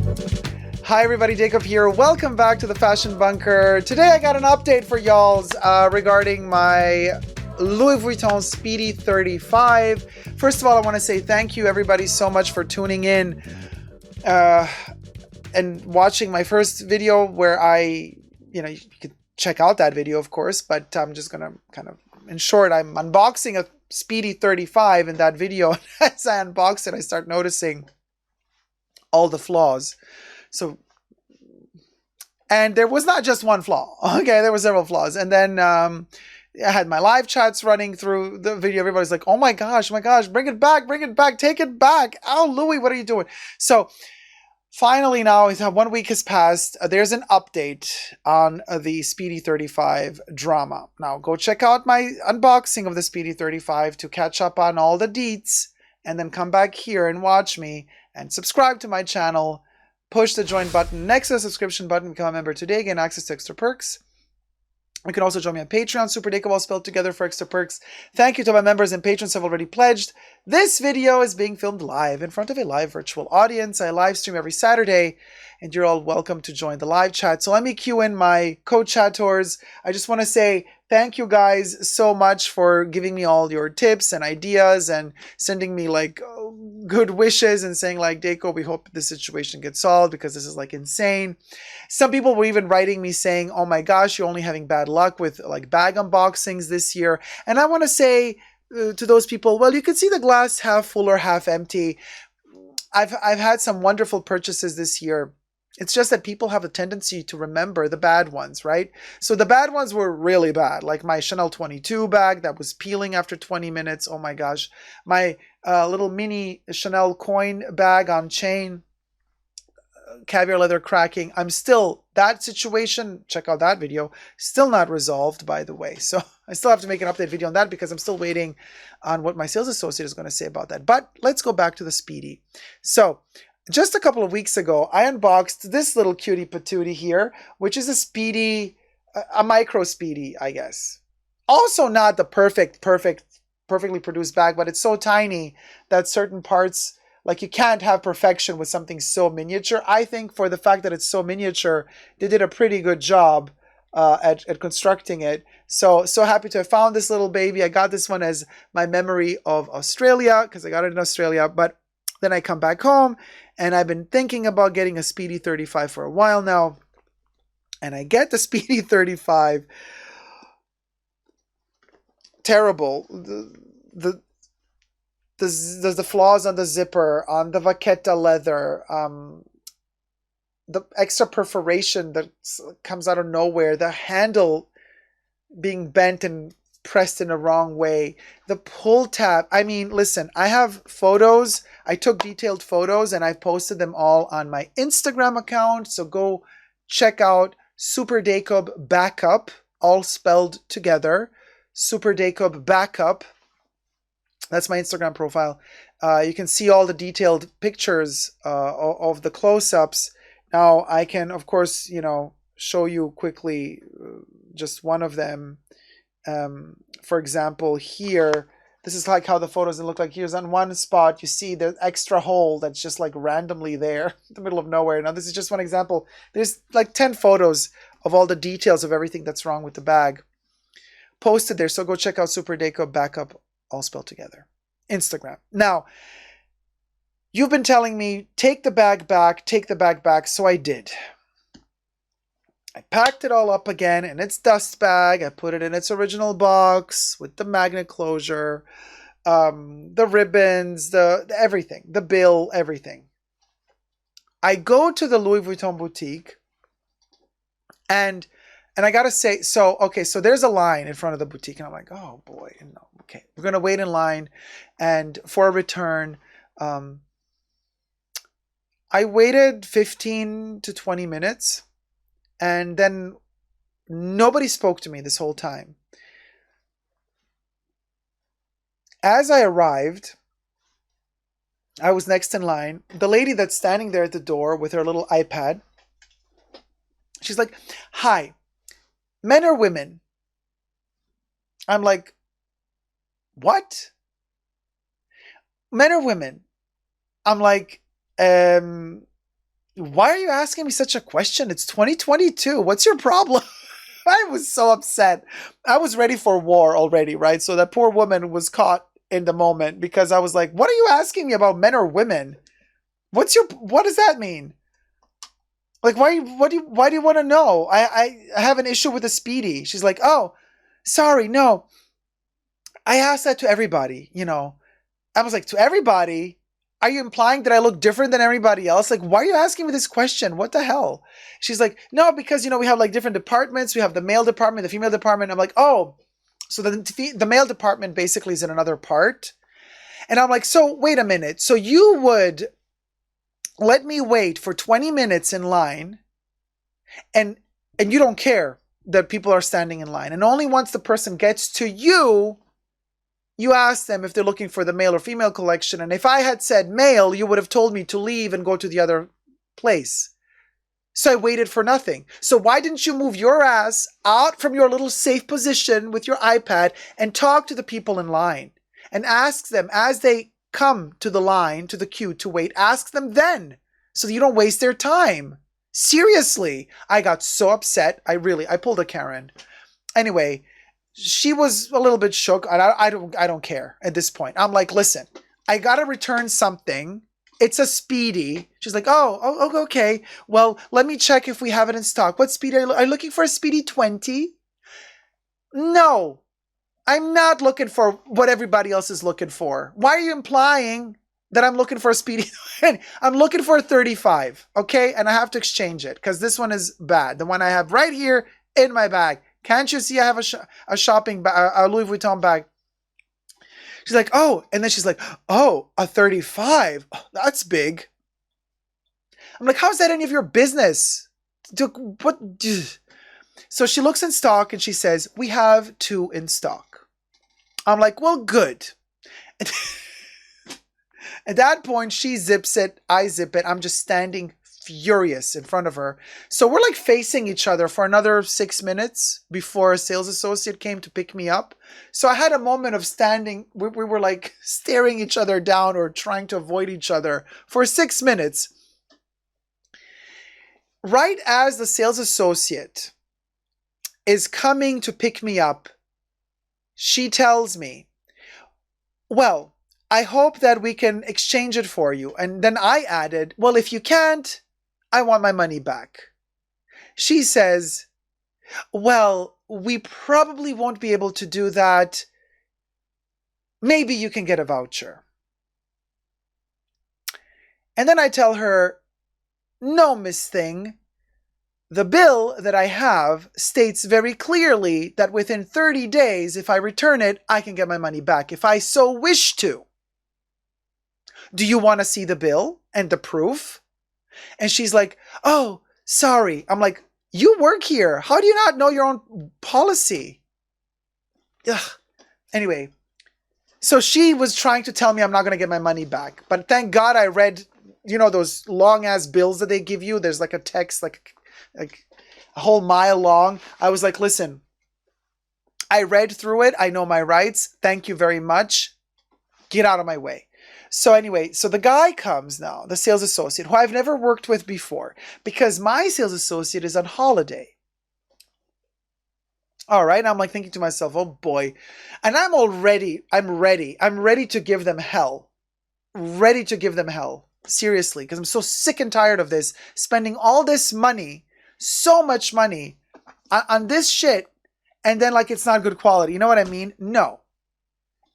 Hi everybody, Dacob here. Welcome back to the Fashion Bunker. Today I got an update for y'all regarding my Louis Vuitton Speedy 35. First of all, I want to say thank you everybody so much for tuning in and watching my first video where you could check out that video of course, but I'm just gonna kind of, in short, I'm unboxing a Speedy 35 in that video. As I unbox it, I start noticing all the flaws. And there was not just one flaw. Okay, there were several flaws. And then I had my live chats running through the video. Everybody's like, oh my gosh, bring it back, take it back. Oh, Louis, what are you doing? So finally now, 1 week has passed. There's an update on the Speedy 35 drama. Now go check out my unboxing of the Speedy 35 to catch up on all the deets, and then come back here and watch me and subscribe to my channel. Push the join button next to the subscription button. Become a member today. Gain access to extra perks. You can also join me on Patreon. superdacob all spelled together for extra perks. Thank you to my members and patrons who have already pledged. This video is being filmed live in front of a live virtual audience. I live stream every Saturday, and you're all welcome to join the live chat. So let me cue in my co-chatters. I just want to say thank you guys so much for giving me all your tips and ideas and sending me like good wishes and saying like, Dacob, we hope this situation gets solved because this is like insane. Some people were even writing me saying, oh my gosh, you're only having bad luck with like bag unboxings this year. And I want to say to those people, well, you can see the glass half full or half empty. I've had some wonderful purchases this year. It's just that people have a tendency to remember the bad ones, right? So the bad ones were really bad, like my Chanel 22 bag that was peeling after 20 minutes. Oh my gosh. My little mini Chanel coin bag on chain, caviar leather cracking. That situation, check out that video, still not resolved, by the way. So I still have to make an update video on that because I'm still waiting on what my sales associate is going to say about that. But let's go back to the Speedy. So just a couple of weeks ago, I unboxed this little cutie patootie here, which is a Speedy, a micro Speedy, I guess. Also not the perfectly produced bag, but it's so tiny that certain parts, like you can't have perfection with something so miniature. I think for the fact that it's so miniature, they did a pretty good job at constructing it. So happy to have found this little baby. I got this one as my memory of Australia because I got it in Australia, but then I come back home and I've been thinking about getting a Speedy 35 for a while now. And I get the Speedy 35. Terrible. The flaws on the zipper, on the vaqueta leather, the extra perforation that comes out of nowhere, the handle being bent and pressed in a wrong way, the pull tab. I mean, listen, I have photos. I took detailed photos and I posted them all on my Instagram account. So go check out superdacob backup, all spelled together. Superdacob backup. That's my Instagram profile. You can see all the detailed pictures of the close-ups. Now I can, of course, show you quickly just one of them. For example, here, this is like how the photos look like. Here's on one spot, you see the extra hole that's just like randomly there in the middle of nowhere. Now, this is just one example. There's like 10 photos of all the details of everything that's wrong with the bag posted there. So go check out superdacob backup, all spelled together. Instagram. Now, you've been telling me, take the bag back. So I did. I packed it all up again in its dust bag. I put it in its original box with the magnet closure, the ribbons, the everything, the bill, everything. I go to the Louis Vuitton boutique and I gotta say, so there's a line in front of the boutique and I'm like, oh boy, no, okay. We're gonna wait in line and for a return. I waited 15 to 20 minutes. And then nobody spoke to me this whole time. As I arrived, I was next in line. The lady that's standing there at the door with her little iPad, she's like, hi, men or women? I'm like, what? Men or women? I'm like, why are you asking me such a question? It's 2022. What's your problem? I was so upset. I was ready for war already, right? So that poor woman was caught in the moment because I was like, what are you asking me about men or women? What does that mean? Like, why do you want to know? I have an issue with the Speedy. She's like, oh, sorry, no. I asked that to everybody, you know. I was like, to everybody? Are you implying that I look different than everybody else? Like, why are you asking me this question? What the hell? She's like, no, because, you know, we have like different departments. We have the male department, the female department. I'm like, oh, so the male department basically is in another part. And I'm like, so wait a minute. So you would let me wait for 20 minutes in line and you don't care that people are standing in line. And only once the person gets to you, you ask them if they're looking for the male or female collection. And if I had said male, you would have told me to leave and go to the other place. So I waited for nothing. So why didn't you move your ass out from your little safe position with your iPad and talk to the people in line and ask them as they come to the line, to the queue to wait, ask them then so that you don't waste their time. Seriously, I got so upset. I pulled a Karen. Anyway, she was a little bit shook. And I don't care at this point. I'm like, listen, I gotta return something. It's a Speedy. She's like, oh, okay. Well, let me check if we have it in stock. What Speedy are you looking for? A Speedy 20? No, I'm not looking for what everybody else is looking for. Why are you implying that I'm looking for a Speedy? I'm looking for a 35, okay? And I have to exchange it because this one is bad. The one I have right here in my bag. Can't you see I have a shopping bag, a Louis Vuitton bag? She's like, oh, and then she's like, oh, a 35. Oh, that's big. I'm like, how's that any of your business? What? So she looks in stock and she says, we have 2 in stock. I'm like, well, good. At that point, she zips it, I zip it. I'm just standing furious in front of her. So we're like facing each other for another 6 minutes before a sales associate came to pick me up. So I had a moment of standing. We were like staring each other down or trying to avoid each other for 6 minutes. Right as the sales associate is coming to pick me up, she tells me, well, I hope that we can exchange it for you. And then I added, well, if you can't, I want my money back. She says, well, we probably won't be able to do that. Maybe you can get a voucher. And then I tell her, no, Miss Thing. The bill that I have states very clearly that within 30 days, if I return it, I can get my money back if I so wish to. Do you want to see the bill and the proof? And she's like, oh, sorry. I'm like, you work here. How do you not know your own policy? Ugh. Like, so she was trying to tell me I'm not going to get my money back. But thank God I read, you know, those long ass bills that they give you. There's like a text, like a whole mile long. I was like, listen, I read through it. I know my rights. Thank you very much. Get out of my way. So anyway, so the guy comes now, the sales associate, who I've never worked with before, because my sales associate is on holiday. All right, I'm like thinking to myself, oh boy. And I'm ready to give them hell. Ready to give them hell. Seriously, because I'm so sick and tired of this, spending all this money, so much money on this shit, and then like it's not good quality. You know what I mean? No.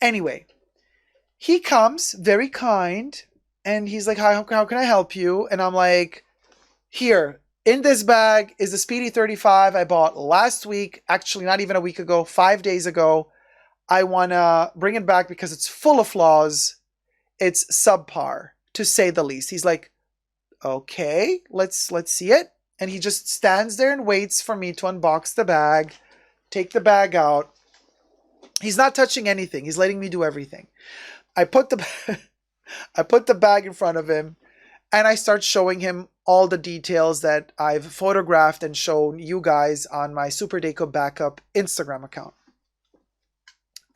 Anyway. He comes, very kind, and he's like, how can I help you? And I'm like, here, in this bag is the Speedy 35 I bought last week, actually not even a week ago, 5 days ago. I want to bring it back because it's full of flaws. It's subpar, to say the least. He's like, okay, let's see it. And he just stands there and waits for me to unbox the bag, take the bag out. He's not touching anything. He's letting me do everything. I put the bag in front of him and I start showing him all the details that I've photographed and shown you guys on my superdacob backup Instagram account.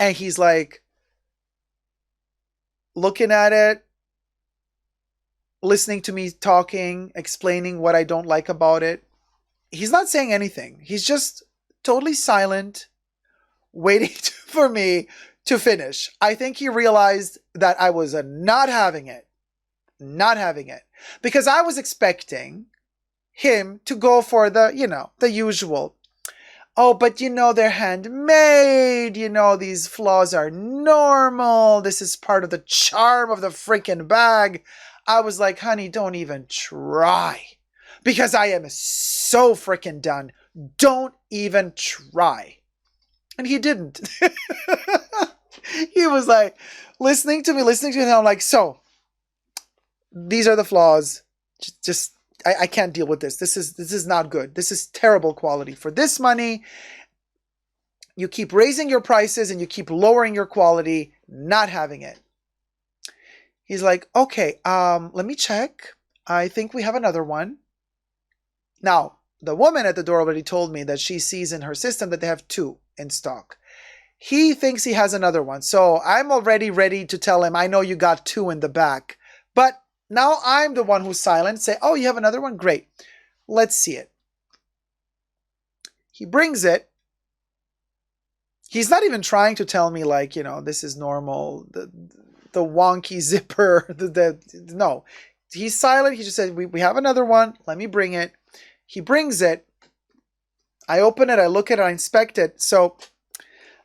And he's like looking at it, listening to me talking, explaining what I don't like about it. He's not saying anything. He's just totally silent, waiting for me to finish. I think he realized that I was not having it. Not having it. Because I was expecting him to go for the usual. Oh, but they're handmade. These flaws are normal. This is part of the charm of the freaking bag. I was like, honey, don't even try. Because I am so freaking done. Don't even try. And he didn't. He was like listening to me, and I'm like, so these are the flaws. I can't deal with this. This is not good. This is terrible quality. For this money, you keep raising your prices and you keep lowering your quality, not having it. He's like, okay, let me check. I think we have another one. Now, the woman at the door already told me that she sees in her system that they have 2 in stock. He thinks he has another one. So I'm already ready to tell him, I know you got 2 in the back. But now I'm the one who's silent. Say, oh, you have another one? Great. Let's see it. He brings it. He's not even trying to tell me like, this is normal. The wonky zipper. No. He's silent. He just said, we have another one. Let me bring it. He brings it. I open it. I look at it. I inspect it. So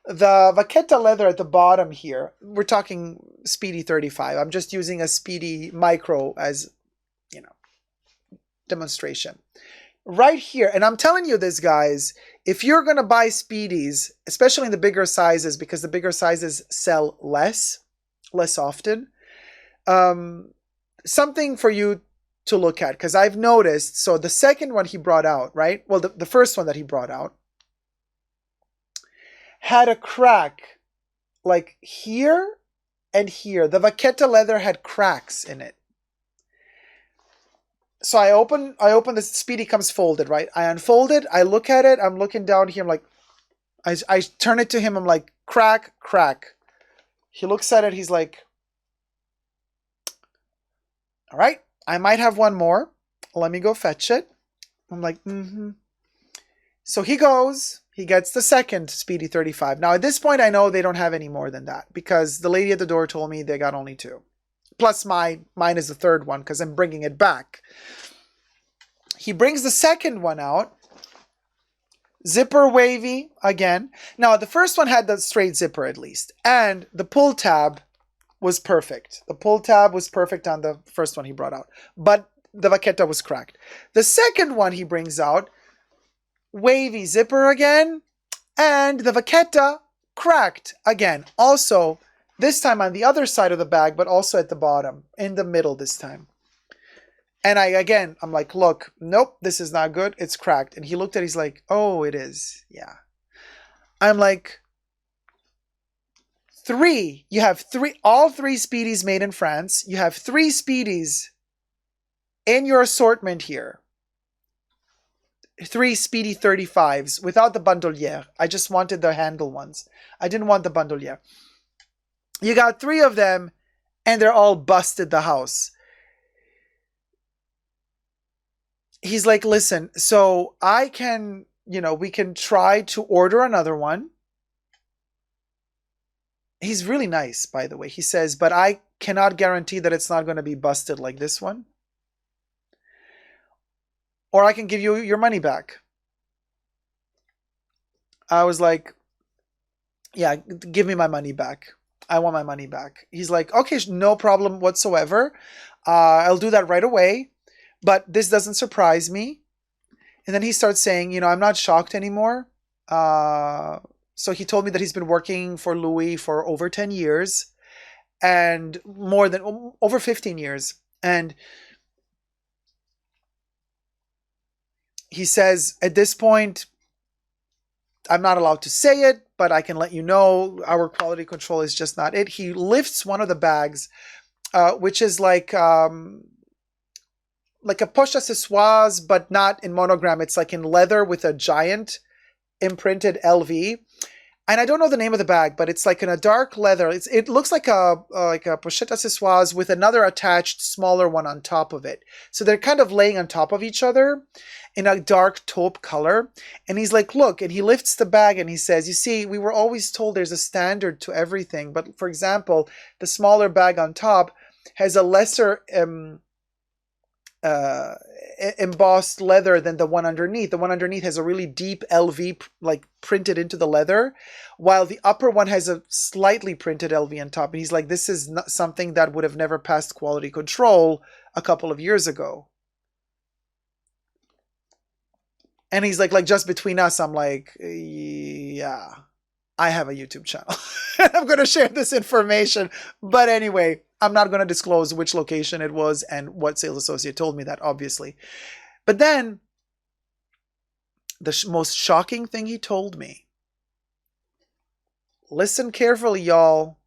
the vaqueta leather at the bottom here, we're talking Speedy 35. I'm just using a Speedy Micro as, demonstration. Right here, and I'm telling you this, guys, if you're going to buy Speedies, especially in the bigger sizes, because the bigger sizes sell less often, something for you to look at, because I've noticed, so the second one he brought out, right? Well, the first one that he brought out had a crack like here and here. The vaqueta leather had cracks in it. So I open the Speedy, comes folded, right? I unfold it, I look at it, I'm looking down here, I'm like, I turn it to him, I'm like, crack. He looks at it, he's like, all right, I might have one more. Let me go fetch it. I'm like, So he goes, he gets the second Speedy 35. Now at this point, I know they don't have any more than that because the lady at the door told me they got only 2. Plus mine is the third one because I'm bringing it back. He brings the second one out. Zipper wavy again. Now the first one had the straight zipper at least. And the pull tab was perfect. The pull tab was perfect on the first one he brought out. But the vaqueta was cracked. The second one he brings out, wavy zipper again. And the vaqueta cracked again. Also, this time on the other side of the bag, but also at the bottom, in the middle this time. And I'm like, look, nope, this is not good. It's cracked. And he looked at it, he's like, oh, it is. Yeah. I'm like, 3. You have 3, all 3 Speedies made in France. You have 3 Speedies in your assortment here. 3 Speedy 35s without the bandolière. I just wanted the handle ones. I didn't want the bandolière. You got 3 of them, and they're all busted the house. He's like, listen, so I can, we can try to order another one. He's really nice, by the way. He says, but I cannot guarantee that it's not going to be busted like this one. Or I can give you your money back. I was like, yeah, give me my money back. I want my money back. He's like, okay, no problem whatsoever. I'll do that right away. But this doesn't surprise me. And then he starts saying, I'm not shocked anymore. So he told me that he's been working for Louis for over 10 years and over 15 years. And he says, at this point, I'm not allowed to say it, but I can let you know our quality control is just not it. He lifts one of the bags, which is like a poche accessoires, but not in monogram. It's like in leather with a giant imprinted LV. And I don't know the name of the bag, but it's like in a dark leather. It looks like a pochette accessoires with another attached smaller one on top of it. So they're kind of laying on top of each other in a dark taupe color. And he's like, look, and he lifts the bag and he says, you see, we were always told there's a standard to everything. But for example, the smaller bag on top has a lesser embossed leather than the one underneath. The one underneath has a really deep LV like printed into the leather, while the upper one has a slightly printed LV on top. And he's like, this is not something that would have never passed quality control a couple of years ago. And he's like just between us, I'm like, yeah, I have a YouTube channel. I'm going to share this information. But anyway, I'm not going to disclose which location it was and what sales associate told me that, obviously. But then the most shocking thing he told me, listen carefully, y'all.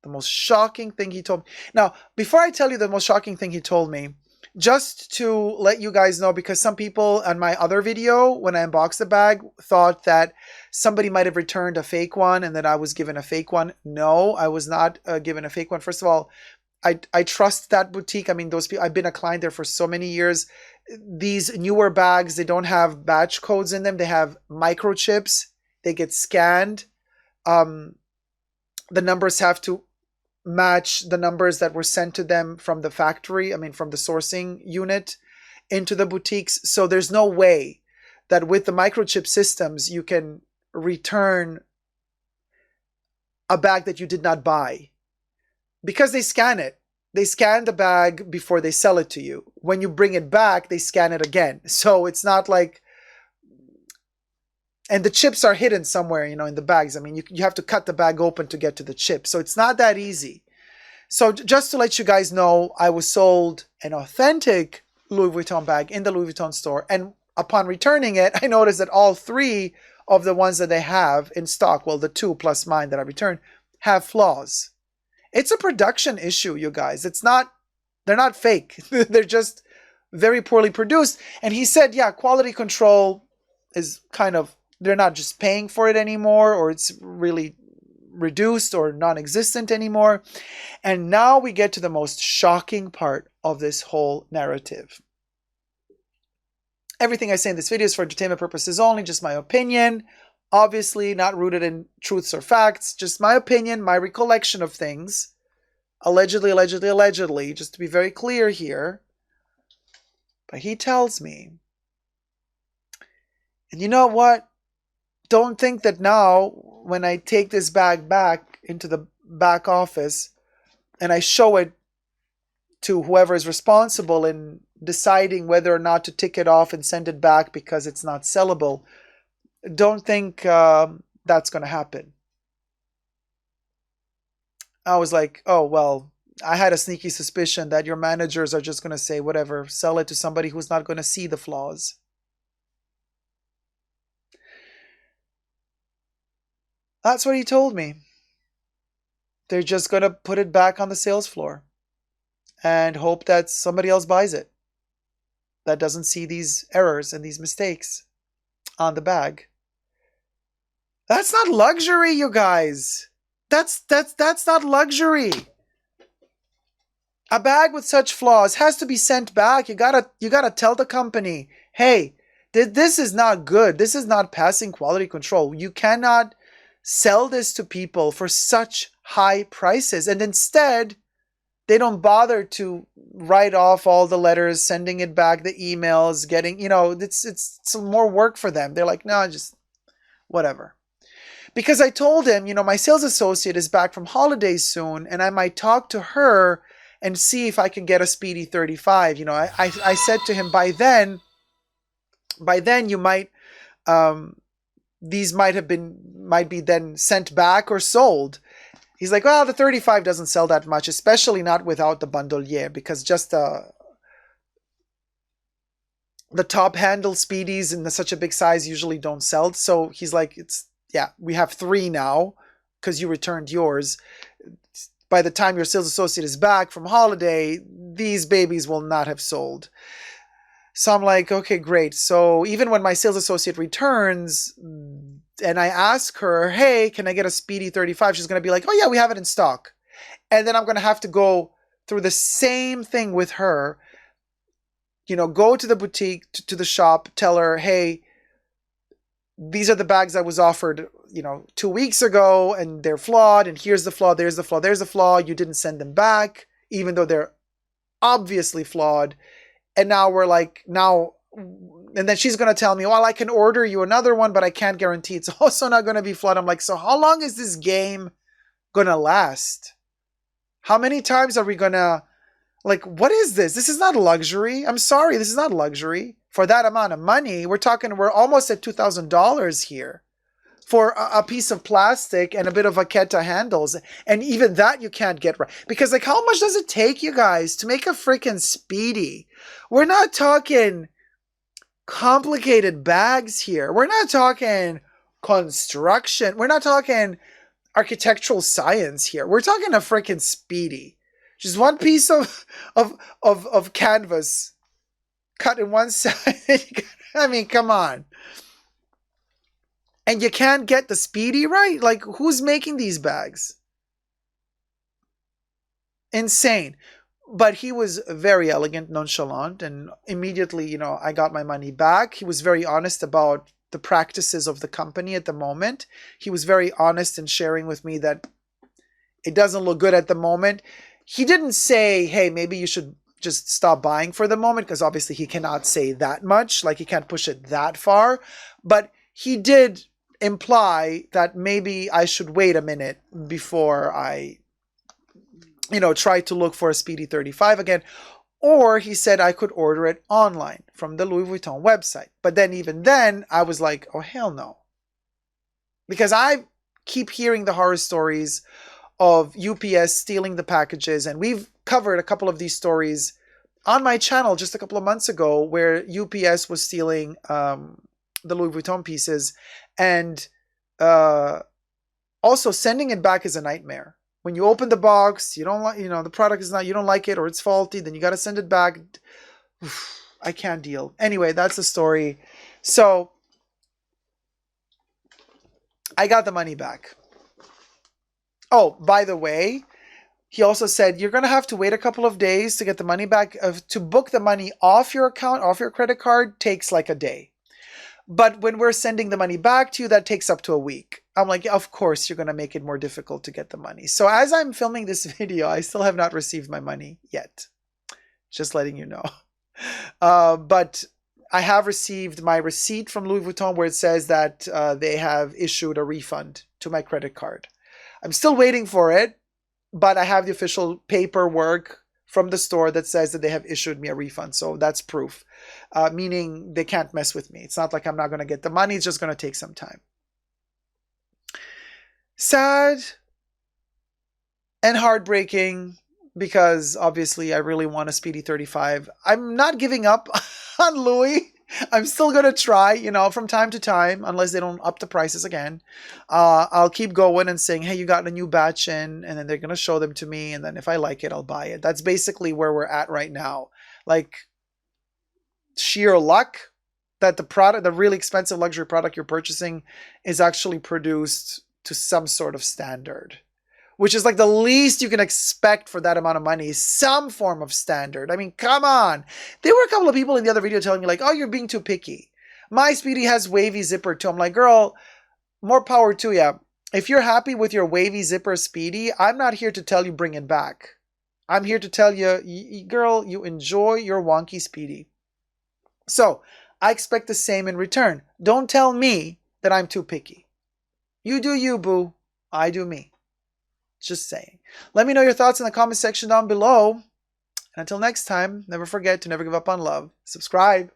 The most shocking thing he told me. Now, before I tell you the most shocking thing he told me, just to let you guys know, because some people on my other video, when I unboxed the bag, thought that somebody might have returned a fake one and that I was given a fake one. No, I was not given a fake one. First of all, I trust that boutique. I mean, those people, I've been a client there for so many years. These newer bags, they don't have batch codes in them. They have microchips. They get scanned. The numbers have to match the numbers that were sent to them from the factory, I mean from the sourcing unit into the boutiques. So there's no way that with the microchip systems you can return a bag that you did not buy, because they scan it. They scan the bag before they sell it to you. When you bring it back, they scan it again. So it's not like, and the chips are hidden somewhere, you know, in the bags. I mean, you have to cut the bag open to get to the chip. So it's not that easy. So just to let you guys know, I was sold an authentic Louis Vuitton bag in the Louis Vuitton store. And upon returning it, I noticed that all three of the ones that they have in stock, well, the two plus mine that I returned, have flaws. It's a production issue, you guys. They're not fake. They're just very poorly produced. And he said, yeah, quality control is kind of, they're not just paying for it anymore, or it's really reduced or non-existent anymore. And now we get to the most shocking part of this whole narrative. Everything I say in this video is for entertainment purposes only, just my opinion. Obviously not rooted in truths or facts, just my opinion, my recollection of things. Allegedly, just to be very clear here. But he tells me, and you know what? Don't think that now, when I take this bag back into the back office and I show it to whoever is responsible in deciding whether or not to tick it off and send it back because it's not sellable, don't think that's going to happen. I was like, oh, well, I had a sneaky suspicion that your managers are just going to say, whatever, sell it to somebody who's not going to see the flaws. That's what he told me. They're just going to put it back on the sales floor and hope that somebody else buys it that doesn't see these errors and these mistakes on the bag. That's not luxury, you guys. That's not luxury. A bag with such flaws has to be sent back. You gotta tell the company, hey, this is not good. This is not passing quality control. You cannot sell this to people for such high prices. And instead, they don't bother to write off all the letters, sending it back, the emails, getting, it's some more work for them. They're like, no, just whatever. Because I told him, my sales associate is back from holidays soon, and I might talk to her and see if I can get a Speedy 35. I said to him, by then you might, these might be then sent back or sold. He's like, well, the 35 doesn't sell that much, especially not without the bandolier, because just the top handle Speedies in such a big size usually don't sell. So he's like, we have 3 now because you returned yours. By the time your sales associate is back from holiday, these babies will not have sold. So I'm like, okay, great. So even when my sales associate returns, and I ask her, hey, can I get a Speedy 35? She's going to be like, oh yeah, we have it in stock. And then I'm going to have to go through the same thing with her. You know, go to the boutique, to the shop, tell her, hey, these are the bags I was offered, 2 weeks ago, and they're flawed, and here's the flaw, there's the flaw, there's the flaw. You didn't send them back, even though they're obviously flawed. And now and then she's going to tell me, well, I can order you another one, but I can't guarantee it's also not going to be flawed. I'm like, so how long is this game going to last? How many times are we going to, what is this? This is not luxury. I'm sorry, this is not luxury. For that amount of money, we're almost at $2,000 here for a piece of plastic and a bit of vaqueta handles. And even that you can't get right. Because how much does it take, you guys, to make a freaking Speedy? We're not talking complicated bags here. We're not talking construction. We're not talking architectural science here. We're talking a freaking Speedy. Just one piece of canvas cut in one side. I mean, come on. And you can't get the Speedy right? Who's making these bags? Insane. But he was very elegant, nonchalant, and immediately, I got my money back. He was very honest about the practices of the company at the moment. He was very honest in sharing with me that it doesn't look good at the moment. He didn't say, hey, maybe you should just stop buying for the moment, because obviously he cannot say that much. He can't push it that far. But he did imply that maybe I should wait a minute before I, try to look for a Speedy 35 again. Or he said I could order it online from the Louis Vuitton website. But then even then, I was like, oh, hell no. Because I keep hearing the horror stories of UPS stealing the packages. And we've covered a couple of these stories on my channel just a couple of months ago, where UPS was stealing the Louis Vuitton pieces. And also sending it back is a nightmare. When you open the box, you don't like, the product is not, you don't like it, or it's faulty, then you got to send it back. I can't deal. Anyway, that's the story. So I got the money back. Oh, by the way, he also said, you're going to have to wait a couple of days to get the money back. To book the money off your account, off your credit card, takes like a day. But when we're sending the money back to you, that takes up to a week. I'm like, of course, you're going to make it more difficult to get the money. So as I'm filming this video, I still have not received my money yet. Just letting you know. But I have received my receipt from Louis Vuitton where it says that they have issued a refund to my credit card. I'm still waiting for it, but I have the official paperwork from the store that says that they have issued me a refund. So that's proof, meaning they can't mess with me. It's not like I'm not going to get the money. It's just going to take some time. Sad and heartbreaking, because obviously I really want a Speedy 35. I'm not giving up on Louis. I'm still going to try, from time to time, unless they don't up the prices again. I'll keep going and saying, hey, you got a new batch in, and then they're going to show them to me. And then if I like it, I'll buy it. That's basically where we're at right now. Sheer luck that the really expensive luxury product you're purchasing is actually produced to some sort of standard, which is the least you can expect for that amount of money, some form of standard. I mean, come on. There were a couple of people in the other video telling me oh, you're being too picky. My Speedy has wavy zipper too. I'm like, girl, more power to you. If you're happy with your wavy zipper Speedy, I'm not here to tell you bring it back. I'm here to tell you, girl, you enjoy your wonky Speedy. So I expect the same in return. Don't tell me that I'm too picky. You do you, boo. I do me. Just saying. Let me know your thoughts in the comment section down below. And until next time, never forget to never give up on love. Subscribe.